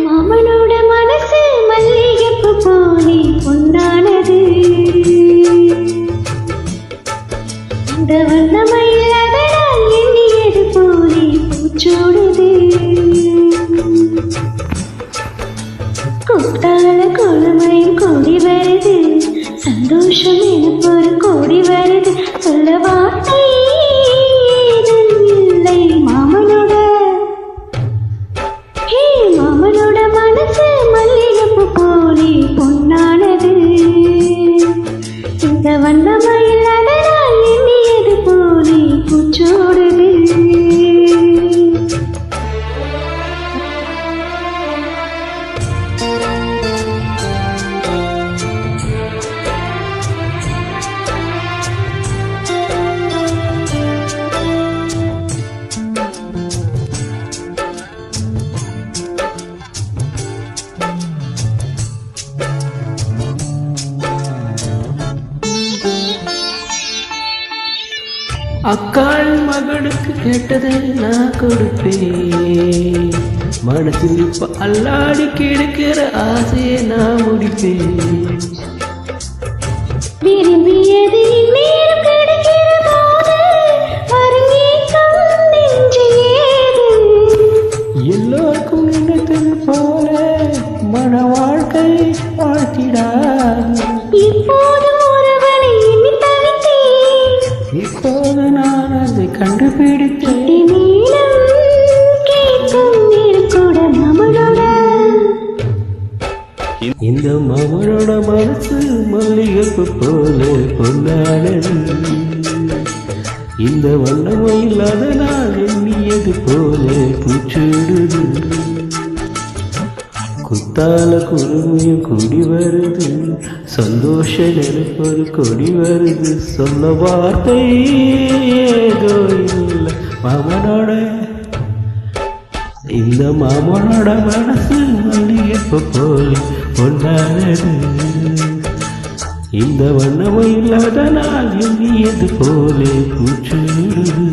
மாமனோட மனசு மல்லிகைப்பூ போலே பொன்னானது. இந்த வண்ணமயில் அதனால் எண்ணியது போலே பூச்சோடுது. குத்தால குழுமையும் கூடி வருது, சந்தோஷம் எனக்கு ஒரு கோடி வருது. சொல்ல வார்த்தை இல்லை மாமனோட மாமனோட மனசு மல்லிகைப்பூ போலே பொன்னானது. இந்த வண்ணமயில் அதனால் எண்ணியது போலே பூச்சோடுது. அக்காள் மகனுக்கு கேட்டதை நான் கொடுப்பேன். மனசில் இப்ப அல்லாடி கிடக்கிற ஆசையை நான் முடிப்பேன். விரும்பியது நேரம் கிடைக்கிற போது அருங்கேக்கம் நெஞ்சில் ஏது. எல்லோருக்கும் நினைத்தது போல மன வாழ்க்கை வாழ்த்திடாது. இப்போது ஒருவனை எண்ணி தவித்தேன், இப்போது நான் அதை கண்டுபிடித்தேன். நீளம் கேட்கும் நேரம் கூட மாமனோட. இந்த மாமனோட மனசு மல்லிகைப்பூ போல பொன்னானது. இந்த வண்ணமயில் அதனால் எண்ணியது போல பூச்சூடுது. குத்தால குழுமையும் கூடி வருது, சந்தோஷ நெருப்பு ஒரு கொடி வருது. சொல்ல வார்த்தை ஏதோ இல்லை மாமனோட. இந்த மாமனோட மனசு மல்லிகைப்பூ போல பொன்னானது. இந்த வண்ணமயில் அதனால் எண்ணியது போல பூச்சூடுது.